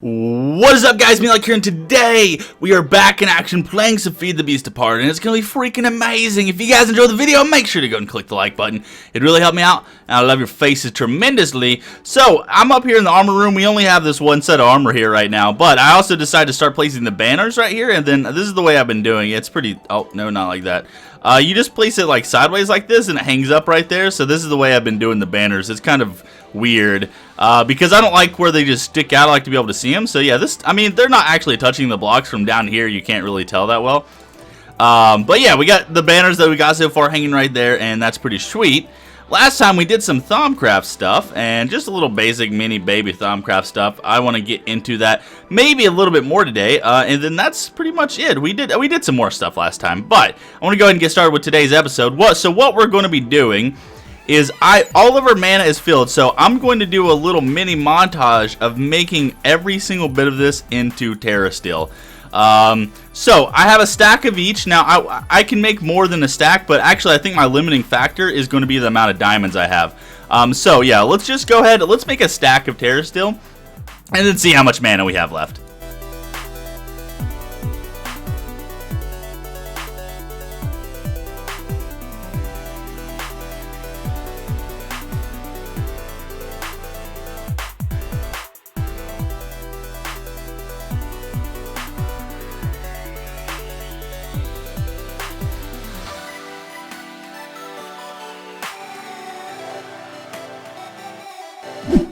What is up, guys? Me like here, and today we are back in action playing some FTB Departed, and it's gonna be freaking amazing. If you guys enjoyed the video, make sure to go and click the like button. It'd really help me out, and I love your faces tremendously. So I'm up here in the armor room. We only have this one set of armor here right now, but I also decided to start placing the banners right here, and then this is the way I've been doing it. It's pretty, oh no, not like that. You just place it like sideways like this, and it hangs up right there. So this is the way I've been doing the banners. It's kind of weird because I don't like where they just stick out. I like to be able to see them. So yeah, I mean, they're not actually touching the blocks from down here. You can't really tell that well. But yeah, we got the banners that we got so far hanging right there, and that's pretty sweet. Last time we did some Thaumcraft stuff, and just a little basic mini baby Thaumcraft stuff. I want to get into that maybe a little bit more today, and then that's pretty much it. We did some more stuff last time, but I want to go ahead and get started with today's episode. So what we're going to be doing is all of our mana is filled, so I'm going to do a little mini montage of making every single bit of this into Terra steel. So I have a stack of each. Now I can make more than a stack, but actually I think my limiting factor is going to be the amount of diamonds I have. So yeah, let's just go ahead, let's make a stack of Terra steel and then see how much mana we have left.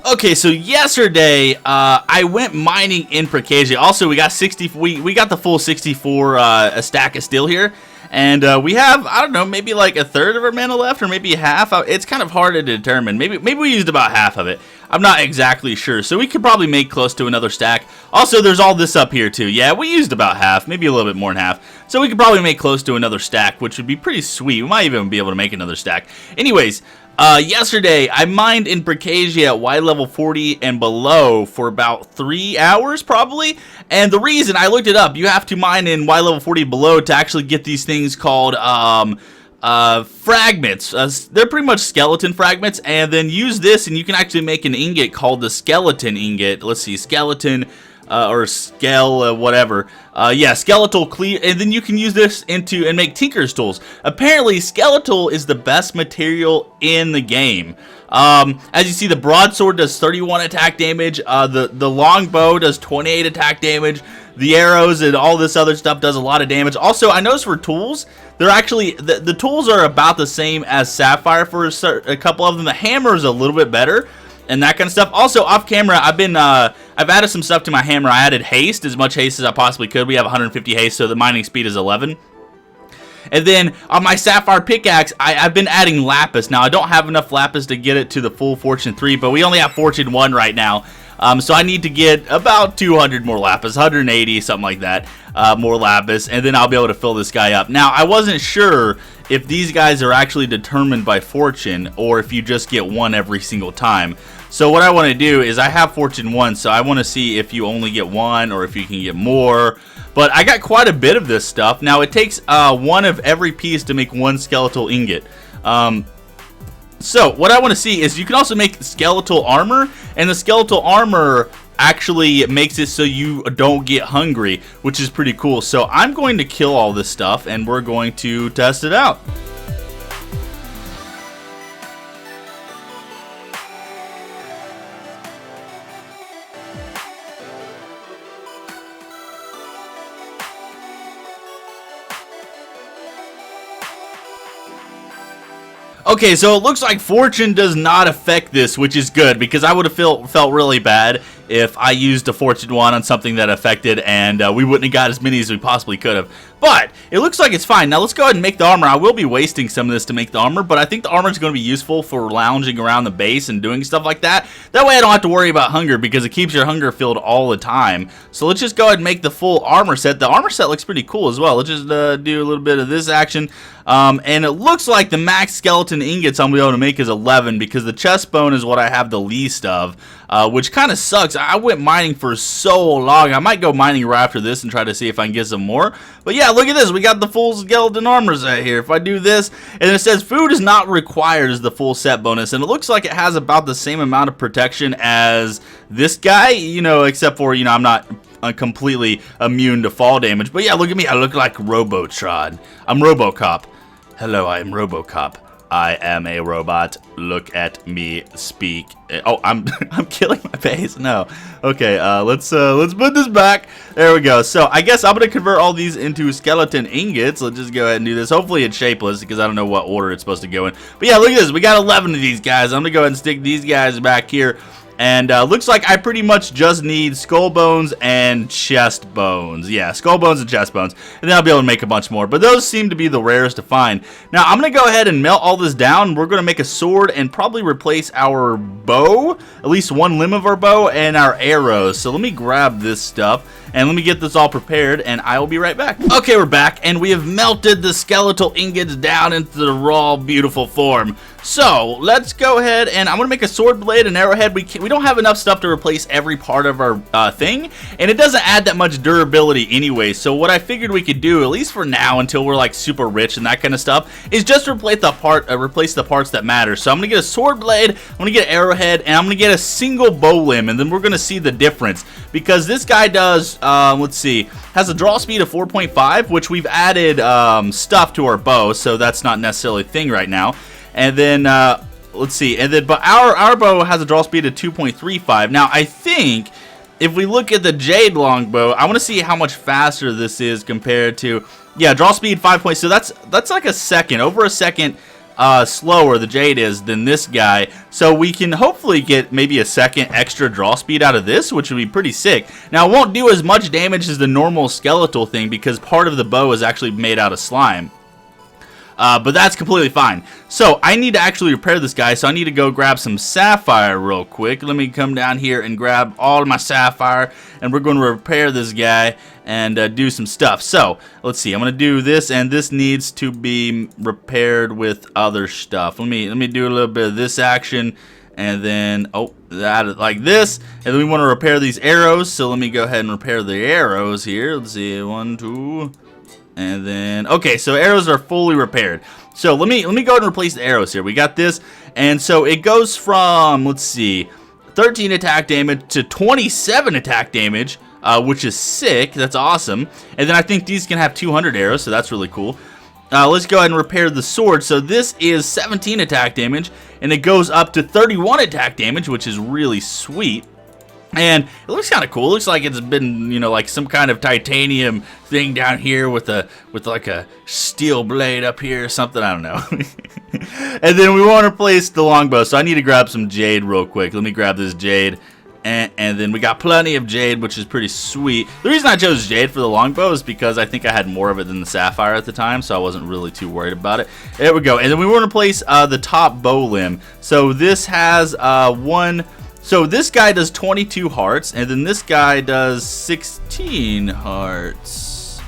Okay, so yesterday I went mining in Pixie. Also, we got we got the full 64 a stack of steel here, and we have, I don't know, maybe like a third of our mana left, or maybe half. It's kind of hard to determine. Maybe we used about half of it. I'm not exactly sure, so we could probably make close to another stack. Also, there's all this up here too. Yeah, we used about half, maybe a little bit more than half. So we could probably make close to another stack, which would be pretty sweet. We might even be able to make another stack. Anyways, yesterday I mined in Pixie at Y level 40 and below for about 3 hours probably, and the reason, I looked it up, you have to mine in Y level 40 below to actually get these things called fragments. They're pretty much skeleton fragments, and then use this and you can actually make an ingot called the skeleton ingot. Let's see, skeleton or whatever. Yeah, skeletal clear, and then you can use this and make tinker's tools. Apparently, skeletal is the best material in the game. As you see, the broadsword does 31 attack damage. The longbow does 28 attack damage. The arrows and all this other stuff does a lot of damage. Also, I noticed for tools, they're actually the tools are about the same as sapphire for a couple of them. The hammer is a little bit better, and that kind of stuff. Also, off camera, I've added some stuff to my hammer. I added haste, as much haste as I possibly could. We have 150 haste, so the mining speed is 11. And then on my sapphire pickaxe, I've been adding lapis. Now, I don't have enough lapis to get it to the full fortune 3, but we only have fortune 1 right now. So I need to get about 200 more lapis, 180, something like that, more lapis, and then I'll be able to fill this guy up. Now, I wasn't sure if these guys are actually determined by fortune, or if you just get one every single time. So what I want to do is, I have fortune 1, so I want to see if you only get one, or if you can get more. But I got quite a bit of this stuff. Now, it takes one of every piece to make one skeletal ingot. So what I want to see is, you can also make skeletal armor, and the skeletal armor actually makes it so you don't get hungry, which is pretty cool. So I'm going to kill all this stuff, and we're going to test it out. Okay, so it looks like fortune does not affect this, which is good, because I would have felt really bad if I used a fortune 1 on something that affected, and we wouldn't have got as many as we possibly could have. But it looks like it's fine. Now let's go ahead and make the armor. I will be wasting some of this to make the armor, but I think the armor is going to be useful for lounging around the base and doing stuff like that. That way I don't have to worry about hunger, because it keeps your hunger filled all the time. So let's just go ahead and make the full armor set. The armor set looks pretty cool as well. Let's just do a little bit of this action. And it looks like the max skeleton ingots I'm going to be able to make is 11, because the chest bone is what I have the least of. which kind of sucks. I went mining for so long. I might go mining right after this and try to see if I can get some more. But yeah, look at this. We got the full skeleton armor set here. If I do this, and it says food is not required as the full set bonus, and it looks like it has about the same amount of protection as this guy, you know, except for, you know, I'm not completely immune to fall damage. But yeah, look at me. I look like Robotron. I'm RoboCop. Hello, I am RoboCop. I am a robot. Look at me speak. Oh, I'm killing my face. No. Okay, let's put this back. There we go. So I guess I'm gonna convert all these into skeleton ingots. Let's just go ahead and do this. Hopefully it's shapeless because I don't know what order it's supposed to go in. But yeah, look at this. We got 11 of these guys. I'm gonna go ahead and stick these guys back here. And looks like I pretty much just need skull bones and chest bones. Yeah, skull bones and chest bones. And then I'll be able to make a bunch more. But those seem to be the rarest to find. Now, I'm going to go ahead and melt all this down. We're going to make a sword and probably replace our bow. At least one limb of our bow and our arrows. So let me grab this stuff. And let me get this all prepared, and I will be right back. Okay, we're back, and we have melted the skeletal ingots down into the raw, beautiful form. So, let's go ahead, and I'm going to make a sword blade, an arrowhead. We don't have enough stuff to replace every part of our thing, and it doesn't add that much durability anyway. So, what I figured we could do, at least for now, until we're like super rich and that kind of stuff, is just replace the parts that matter. So, I'm going to get a sword blade, I'm going to get an arrowhead, and I'm going to get a single bow limb, and then we're going to see the difference. Because this guy does... let's see, has a draw speed of 4.5, which we've added stuff to our bow, so that's not necessarily a thing right now. And then let's see, and then but our bow has a draw speed of 2.35. Now I think if we look at the Jade Longbow, I want to see how much faster this is compared to, yeah, draw speed 5. So that's like a second, over a second slower the Jade is than this guy, so we can hopefully get maybe a second extra draw speed out of this, which would be pretty sick. Now it won't do as much damage as the normal skeletal thing because part of the bow is actually made out of slime. But that's completely fine. So I need to actually repair this guy, so I need to go grab some sapphire real quick. Let me come down here and grab all of my sapphire, and we're going to repair this guy and do some stuff. So let's see, I'm going to do this, and this needs to be repaired with other stuff. Let me do a little bit of this action, and then that like this, and then we want to repair these arrows. So let me go ahead and repair the arrows here. Let's see, 1, 2. And then, okay, so arrows are fully repaired. So let me go ahead and replace the arrows here. We got this, and so it goes from, let's see, 13 attack damage to 27 attack damage, which is sick. That's awesome. And then I think these can have 200 arrows, so that's really cool. Let's go ahead and repair the sword. So this is 17 attack damage, and it goes up to 31 attack damage, which is really sweet. And it looks kind of cool. It looks like it's been, you know, like some kind of titanium thing down here with like a steel blade up here or something. I don't know. And then we want to replace the longbow. So I need to grab some jade real quick. Let me grab this jade. And then we got plenty of jade, which is pretty sweet. The reason I chose jade for the longbow is because I think I had more of it than the sapphire at the time, so I wasn't really too worried about it. There we go. And then we want to replace the top bow limb. So this has one... So this guy does 22 hearts, and then this guy does 16 hearts.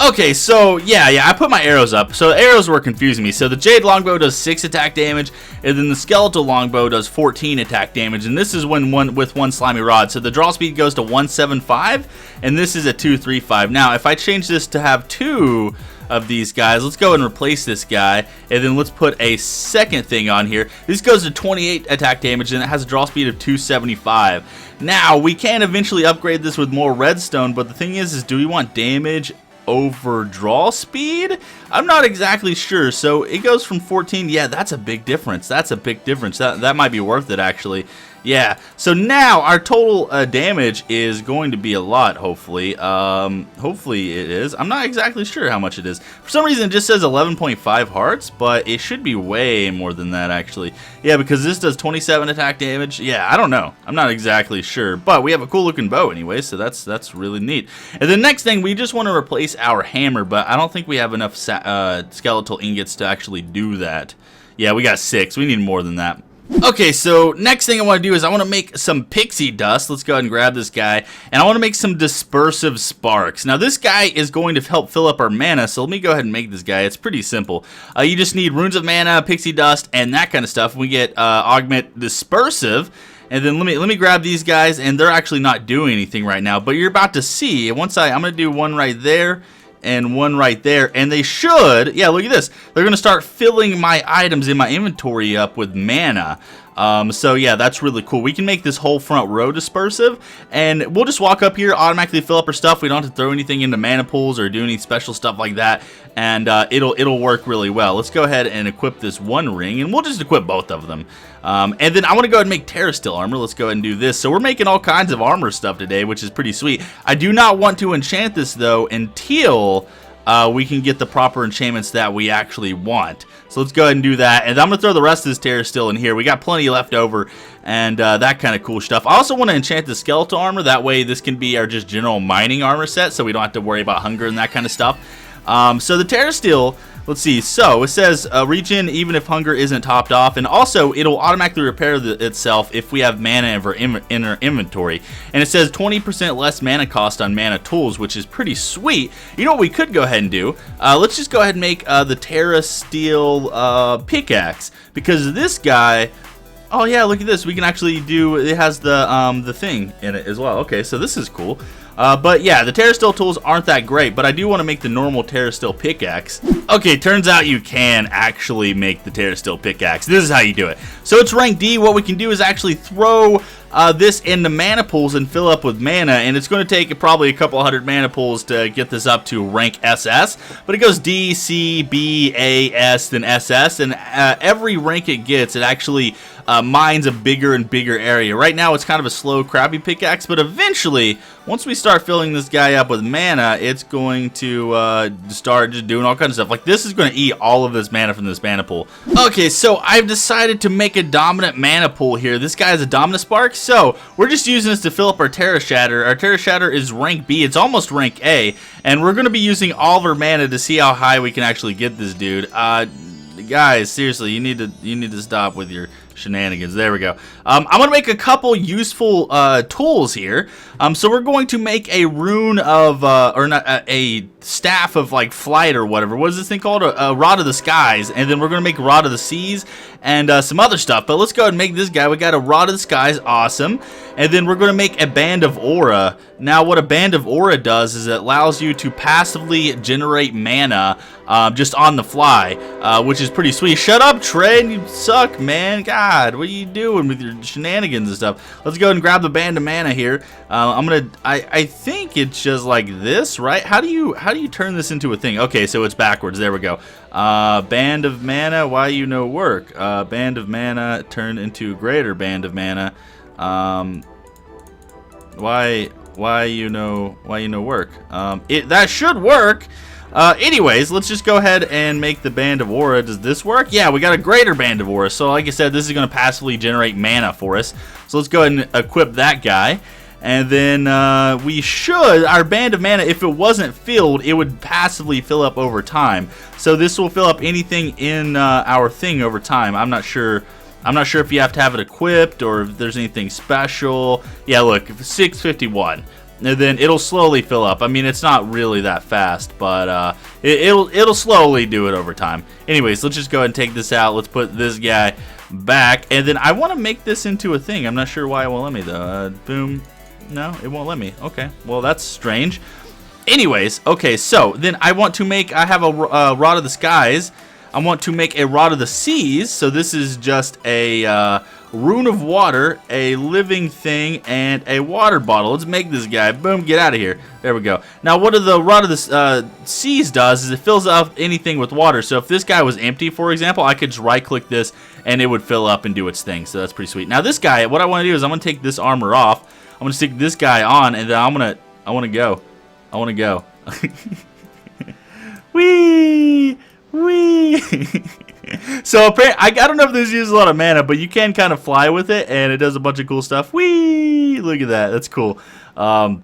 Okay, so yeah, I put my arrows up. So the arrows were confusing me. So the Jade Longbow does 6 attack damage, and then the Skeletal Longbow does 14 attack damage, and this is with one slimy rod. So the draw speed goes to 175, and this is a 235. Now, if I change this to have 2 of these guys, let's go and replace this guy, and then let's put a second thing on here. This goes to 28 attack damage, and it has a draw speed of 275. Now we can eventually upgrade this with more redstone, but the thing is do we want damage over draw speed? I'm not exactly sure. So it goes from 14. Yeah, that's a big difference. That might be worth it, actually. Yeah, so now our total damage is going to be a lot, hopefully. Hopefully it is. I'm not exactly sure how much it is. For some reason, it just says 11.5 hearts, but it should be way more than that, actually. Yeah, because this does 27 attack damage. Yeah, I don't know. I'm not exactly sure, but we have a cool-looking bow anyway, so that's really neat. And the next thing, we just want to replace our hammer, but I don't think we have enough skeletal ingots to actually do that. Yeah, we got 6. We need more than that. Okay, so next thing I want to do is I want to make some Pixie Dust. Let's go ahead and grab this guy. And I want to make some Dispersive Sparks. Now, this guy is going to help fill up our mana, so let me go ahead and make this guy. It's pretty simple. You just need Runes of Mana, Pixie Dust, and that kind of stuff. We get Augment Dispersive. And then let me grab these guys, and they're actually not doing anything right now, but you're about to see. Once I'm going to do one right there and one right there, and they should, yeah, look at this. They're going to start filling my items in my inventory up with mana. So yeah, that's really cool. We can make this whole front row dispersive, and we'll just walk up here, automatically fill up our stuff. We don't have to throw anything into mana pools or do any special stuff like that, and it'll work really well. Let's go ahead and equip this one ring, and we'll just equip both of them. And then I want to go ahead and make Terra Steel armor. Let's go ahead and do this. So we're making all kinds of armor stuff today, which is pretty sweet. I do not want to enchant this though until we can get the proper enchantments that we actually want. So let's go ahead and do that. And I'm going to throw the rest of this Terra Steel in here. We got plenty left over and that kind of cool stuff. I also want to enchant the Skeletal Armor. That way this can be our just general mining armor set, so we don't have to worry about hunger and that kind of stuff. So the Terra Steel, let's see. So it says regen even if hunger isn't topped off, and also it'll automatically repair itself if we have mana in our inventory. And it says 20% less mana cost on mana tools, which is pretty sweet. You know what we could go ahead and do? Let's just go ahead and make the Terra Steel pickaxe, because this guy. Oh yeah, look at this. We can actually do. It has the thing in it as well. Okay, so this is cool. But yeah, the Terra Steel tools aren't that great, but I do want to make the normal Terra Steel pickaxe. Okay, turns out you can actually make the Terra Steel pickaxe. This is how you do it. So it's rank D. What we can do is actually throw this into mana pools and fill up with mana, and it's going to take probably a couple hundred mana pools to get this up to rank SS, but it goes D, C, B, A, S, then SS, and every rank it gets, it actually mines a bigger and bigger area. Right now it's kind of a slow, crappy pickaxe, but eventually, once we start filling this guy up with mana, it's going to start just doing all kinds of stuff. Like, this is going to eat all of this mana from this mana pool. Okay, so I've decided to make a dominant mana pool here. This guy is a dominant spark, so we're just using this to fill up our Terra Shatterer. Our Terra Shatterer is rank B. It's almost rank A, and we're going to be using all of our mana to see how high we can actually get this dude. Guys, seriously, you need to stop with your shenanigans. There we go. I'm going to make a couple useful tools here. So we're going to make a rune of, or not, a staff of like flight or whatever. What is this thing called? A rod of the skies. And then we're going to make a rod of the seas and some other stuff. But let's go ahead and make this guy. We got a rod of the skies. Awesome. And then we're going to make a band of aura. Now what a band of aura does is it allows you to passively generate mana just on the fly, which is pretty sweet. Shut up, Trey. You suck, man. God, what are you doing with your shenanigans and stuff? Let's go ahead and grab the band of mana here. I think it's just like this, right? How do you turn this into a thing? Okay, so it's backwards. There we go. Band of mana, why you no work? Band of mana turned into greater band of mana. Why you no work? That should work. Anyways, let's just go ahead and make the band of aura. Does this work? Yeah, we got a greater band of aura. So like I said, this is going to passively generate mana for us. So let's go ahead and equip that guy. And then we should, our band of mana, if it wasn't filled, it would passively fill up over time. So this will fill up anything in our thing over time. I'm not sure if you have to have it equipped or if there's anything special. Yeah, look, 651. And then it'll slowly fill up. I mean, it's not really that fast, but it'll slowly do it over time. Anyways, let's just go ahead and take this out. Let's put this guy back. And then I want to make this into a thing. I'm not sure why it won't let me, though. Boom. No, it won't let me. Okay, well, that's strange. Anyways, okay, so then I want to make, I have a Rod of the Skies. I want to make a Rod of the Seas. So this is just a rune of water, a living thing, and a water bottle. Let's make this guy. Boom, get out of here. There we go. Now, what the Rod of the Seas does is it fills up anything with water. So if this guy was empty, for example, I could just right-click this, and it would fill up and do its thing. So that's pretty sweet. Now, this guy, what I want to do is I'm going to take this armor off. I'm going to stick this guy on, and then I want to go. I want to go. Whee! Whee! So I don't know if this uses a lot of mana, but you can kind of fly with it, and it does a bunch of cool stuff. Whee! Look at that. That's cool. So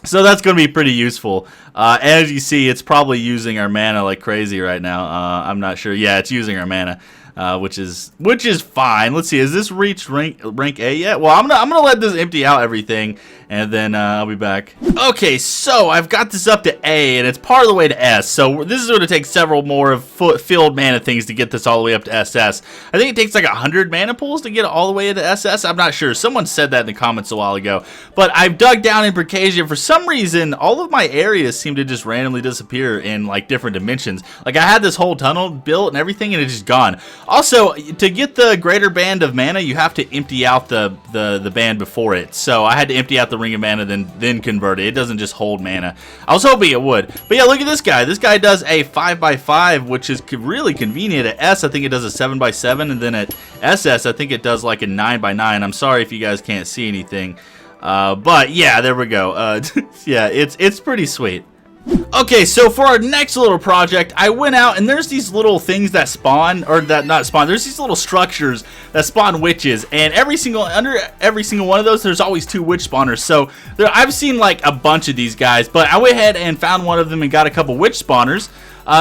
that's going to be pretty useful. As you see, it's probably using our mana like crazy right now. I'm not sure. Yeah, it's using our mana. which is fine. Let's see, has this reached rank A yet? Well, I'm gonna let this empty out everything, and then I'll be back. Okay, so I've got this up to A, and it's part of the way to S. So this is going to take several more of field mana things to get this all the way up to SS. I think it takes like 100 mana pools to get it all the way into SS. I'm not sure. Someone said that in the comments a while ago. But I've dug down in Percasia. For some reason, all of my areas seem to just randomly disappear in like different dimensions. Like I had this whole tunnel built and everything, and it's just gone. Also, to get the greater band of mana, you have to empty out the band before it. So I had to empty out the ring of mana, then convert it. It doesn't just hold mana. I was hoping it would. But yeah, look at this guy. This guy does a 5x5, which is really convenient. At S, I think it does a 7x7, and then at SS, I think it does like a 9x9. I'm sorry if you guys can't see anything. But yeah, there we go. Yeah, it's pretty sweet. Okay, so for our next little project, I went out and there's these little things that spawn, or that not spawn, there's these little structures that spawn witches, and under every single one of those, there's always 2 witch spawners. So I've seen like a bunch of these guys, but I went ahead and found one of them and got a couple witch spawners.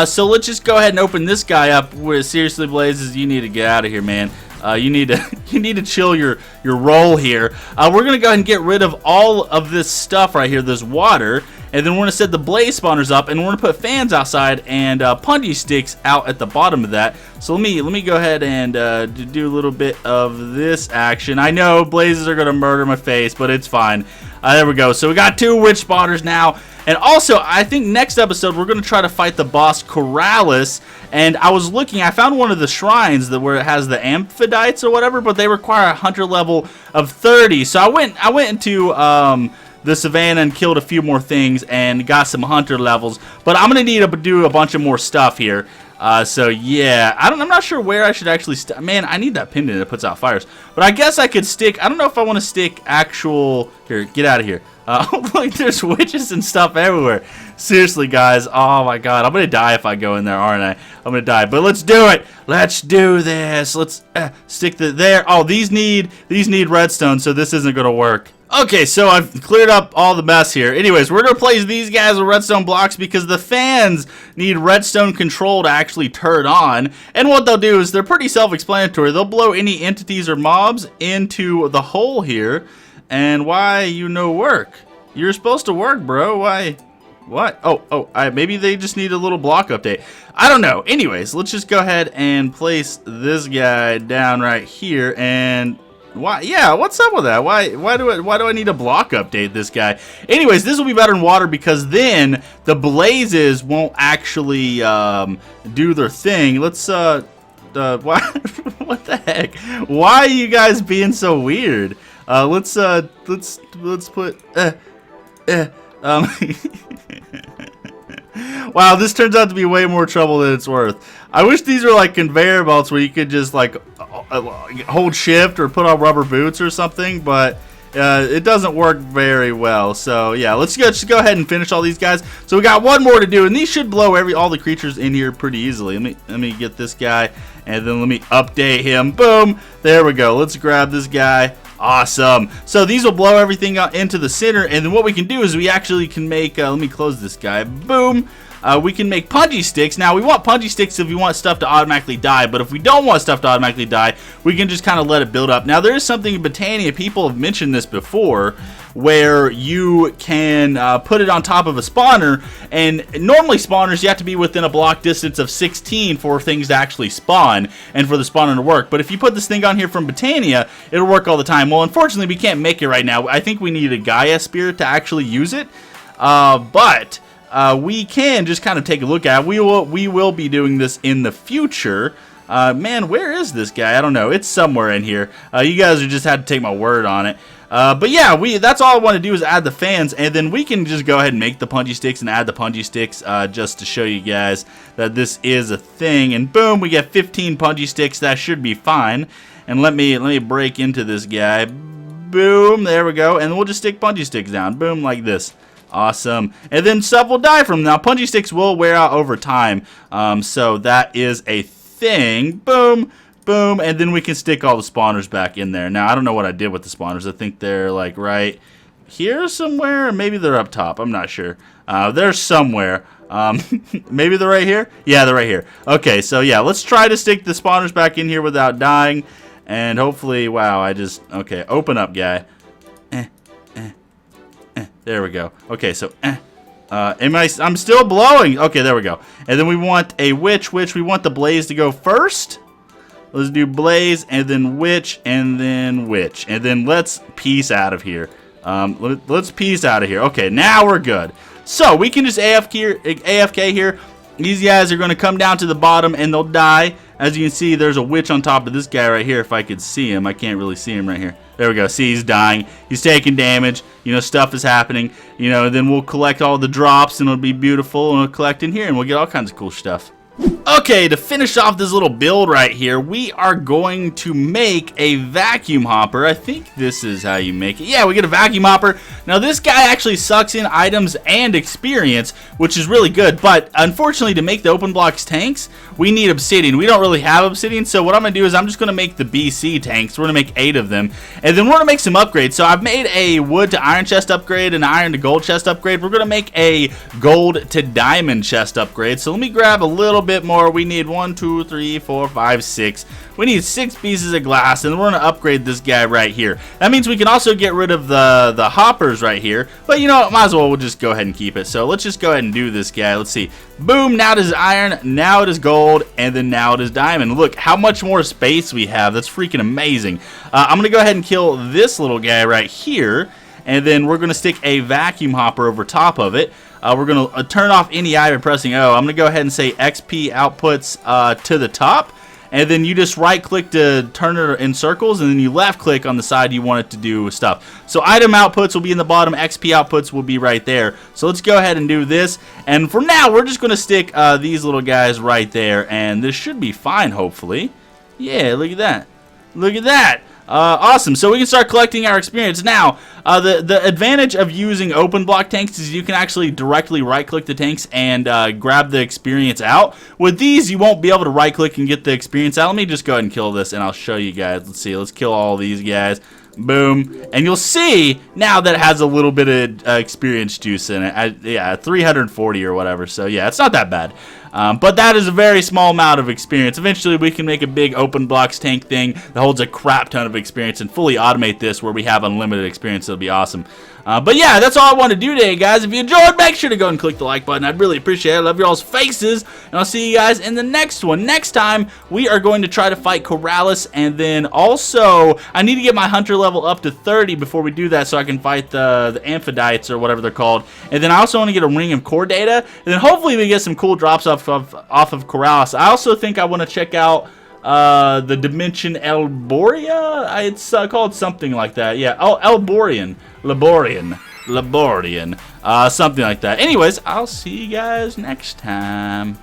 So let's just go ahead and open this guy up. Seriously, Blazes, you need to get out of here, man. You need to chill your roll here. We're gonna go ahead and get rid of all of this stuff right here, this water, and then we're gonna set the blaze spawners up, and we're gonna put fans outside and Punji Sticks out at the bottom of that. So let me go ahead and do a little bit of this action. I know blazes are gonna murder my face, but it's fine. There we go. So we got 2 witch spawners now. And also, I think next episode, we're going to try to fight the boss Corrales. And I was looking, I found one of the shrines where it has the Amphidites or whatever, but they require a hunter level of 30. So I went into the savannah and killed a few more things and got some hunter levels. But I'm going to need to do a bunch of more stuff here. So yeah, I'm not sure where I should actually man, I need that pendant that puts out fires. But I guess I could stick, I don't know if I want to stick actual, here, get out of here. Look, there's witches and stuff everywhere. Seriously, guys, oh my god, I'm gonna die if I go in there, aren't I? I'm gonna die, but let's do it. Let's do this. Let's stick there. Oh, these need redstone, so this isn't gonna work. Okay, so I've cleared up all the mess here. Anyways, we're going to replace these guys with redstone blocks because the fans need redstone control to actually turn on. And what they'll do is they're pretty self-explanatory. They'll blow any entities or mobs into the hole here. And why work? You're supposed to work, bro. Why? What? Maybe they just need a little block update. I don't know. Anyways, let's just go ahead and place this guy down right here and... Why? Yeah, what's up with that? Why do I need a block update this guy? Anyways, this will be better in water because then the blazes won't actually do their thing. Let's why what the heck? Why are you guys being so weird? Let's put Wow, this turns out to be way more trouble than it's worth. I wish these were like conveyor belts where you could just like hold shift or put on rubber boots or something, but it doesn't work very well. So yeah, let's just go ahead and finish all these guys. So we got one more to do, and these should blow all the creatures in here pretty easily. Let me get this guy, and then let me update him. Boom, there we go. Let's grab this guy. Awesome. So these will blow everything into the center, and then what we can do is we actually can make, let me close this guy. Boom. We can make Punji Sticks. Now, we want Punji Sticks if we want stuff to automatically die, but if we don't want stuff to automatically die, we can just kind of let it build up. Now, there is something in Botania, people have mentioned this before, where you can put it on top of a spawner, and normally spawners, you have to be within a block distance of 16 for things to actually spawn, and for the spawner to work. But if you put this thing on here from Botania, it'll work all the time. Well, unfortunately, we can't make it right now. I think we need a Gaia Spirit to actually use it, but... we can just kind of take a look at it. We will be doing this in the future. Man, where is this guy? I don't know. It's somewhere in here. You guys just had to take my word on it. But yeah, that's all I want to do is add the fans, and then we can just go ahead and make the Punji Sticks and add the Punji Sticks just to show you guys that this is a thing. And boom, we get 15 Punji Sticks. That should be fine. And let me break into this guy. Boom, there we go. And we'll just stick Punji Sticks down. Boom, like this. Awesome. And then stuff will die from them. Now, Punji Sticks will wear out over time. So that is a thing. Boom, boom. And then we can stick all the spawners back in there. Now, I don't know what I did with the spawners. I think they're like right here somewhere, or maybe they're up top. I'm not sure. They're somewhere. Maybe they're right here? Yeah, they're right here. Okay, so yeah, let's try to stick the spawners back in here without dying. And hopefully, wow, okay, open up, guy. There we go. Okay, so, I'm still blowing. Okay, there we go. And then we want a witch. We want the blaze to go first. Let's do blaze, and then witch, and then witch. And then let's peace out of here. Let's peace out of here. Okay, now we're good. So, we can just AFK here. These guys are going to come down to the bottom, and they'll die. As you can see, there's a witch on top of this guy right here. If I could see him, I can't really see him right here. There we go. See, he's dying. He's taking damage. You know, stuff is happening. You know, and then we'll collect all the drops, and it'll be beautiful, and we'll collect in here, and we'll get all kinds of cool stuff. Okay, to finish off this little build right here, we are going to make a vacuum hopper. I think this is how you make it. Yeah, we get a vacuum hopper. Now, this guy actually sucks in items and experience, which is really good. But, unfortunately, to make the open blocks tanks, we need obsidian. We don't really have obsidian, so what I'm going to do is I'm just going to make the BC tanks. We're going to make 8 of them. And then we're going to make some upgrades. So, I've made a wood to iron chest upgrade and an iron to gold chest upgrade. We're going to make a gold to diamond chest upgrade. So, let me grab a little bit more. We need 1, 2, 3, 4, 5, 6. We need 6 pieces of glass, and we're going to upgrade this guy right here. That means we can also get rid of the hoppers right here. But you know what? Might as well we'll just go ahead and keep it. So let's just go ahead and do this guy. Let's see. Boom. Now it is iron. Now it is gold. And then now it is diamond. Look how much more space we have. That's freaking amazing. I'm going to go ahead and kill this little guy right here. And then we're going to stick a vacuum hopper over top of it. We're going to turn off any eye by pressing O. I'm going to go ahead and say XP outputs to the top. And then you just right click to turn it in circles. And then you left click on the side you want it to do stuff. So item outputs will be in the bottom. XP outputs will be right there. So let's go ahead and do this. And for now, we're just going to stick these little guys right there. And this should be fine, hopefully. Yeah, look at that. Look at that. Awesome. So we can start collecting our experience. Now, the advantage of using open block tanks is you can actually directly right-click the tanks and grab the experience out. With these, you won't be able to right-click and get the experience out. Let me just go ahead and kill this, and I'll show you guys. Let's see. Let's kill all these guys. Boom. And you'll see now that it has a little bit of experience juice in it. Yeah, 340 or whatever. So, yeah, it's not that bad. But that is a very small amount of experience. Eventually, we can make a big open blocks tank thing that holds a crap ton of experience and fully automate this where we have unlimited experience. It'll be awesome. But yeah, that's all I want to do today, guys. If you enjoyed, make sure to go and click the like button. I'd really appreciate it. I love your all's faces. And I'll see you guys in the next one. Next time, we are going to try to fight Corrales. And then also, I need to get my hunter level up to 30 before we do that so I can fight the Amphidites or whatever they're called. And then I also want to get a ring of core data. And then hopefully we get some cool drops off of Corrales. I also think I want to check out the Dimension Elboria. It's called something like that. Yeah, Elborian. Laborian. Something like that. Anyways, I'll see you guys next time.